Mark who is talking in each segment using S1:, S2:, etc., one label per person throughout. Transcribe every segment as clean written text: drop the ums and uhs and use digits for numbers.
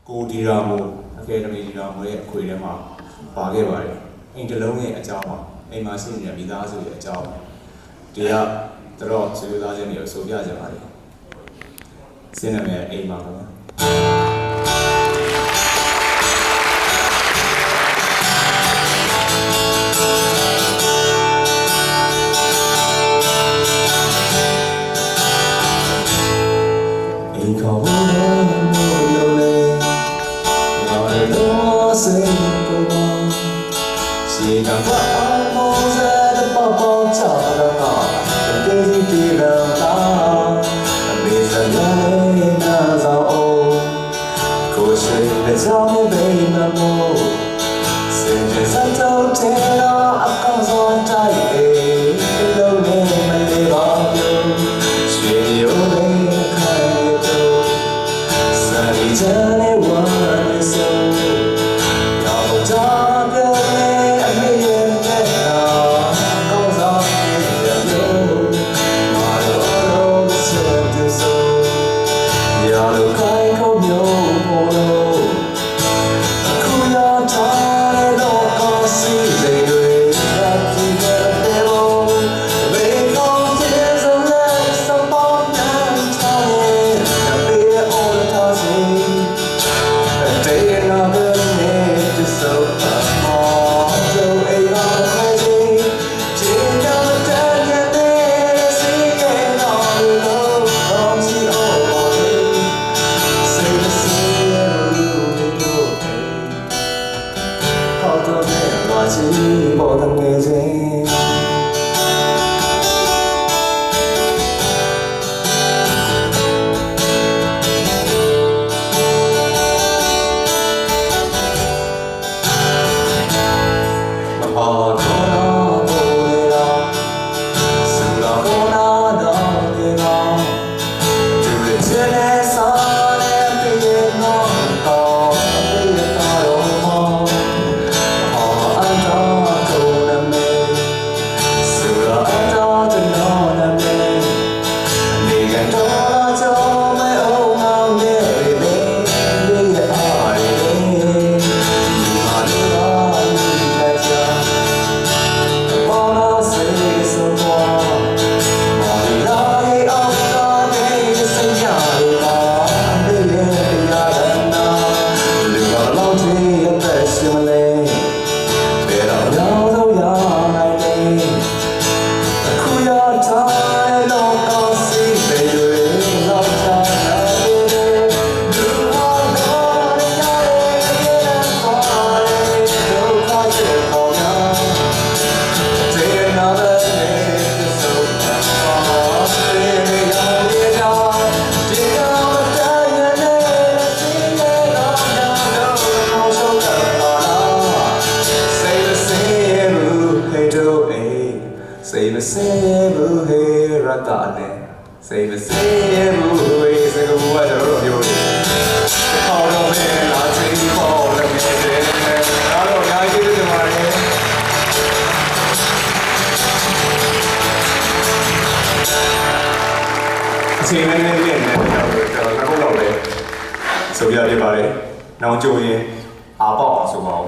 S1: ကိုဒီရာမိုအကယ်ဒမီဒီရာမိုရဲ့အခွေထဲမှာပါခဲ့ပါတယ်အိမ်တလုံးရဲ့အကြောင်းပါအိမ်မှာရှိနေတဲ့မိသားစုရဲ့အကြောင်းဒီကတော့ဆွေးနွေးသားခြင်းတွေကိုဆိုပြကြပါတယ်စင်းနာမည်အိမ်မှာပါခေါ်လို့လို့လေငါတို့စိတ်ကိုစီကဘာမောဇာတဲ့ပေါ့ပေါ့ချတော့တကယ်ကြီးတည်တော့အမေစလည်းနာဆောင်အောင်ကိုရှိတဲ့ကြောင့်ပဲမမို့စင်ကြစတော့တဲ့တော့အကောင်းဆုံးတိုက်ပေလို့နေမလေးပါဘူးရွှေရိုးလေးJohnny was so now dark and me goes on in the road my own set is so ya lo kai ko myo polo kuya tare do ko si de yue ya ki de lo be ko te so le so bon nan tare na be all the time Day another minute is so small, so ain't all crazy. Take down the dead and then singing all the love from the old day. Say the same to okay. How to make watching more than amazing. Say the same hey ratane say the same hey say the what are you how do me la say how do me hello ya ji de mare Say ne ne ne neတော့ငါတို့တော့လေဆိုပြပြပါလေနောက်ကြိုရင်အားပေါက်အောင်ဆိုပါဦး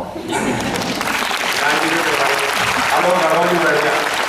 S1: Ya ji de mare အားလုံးကတော့ဒီပဲ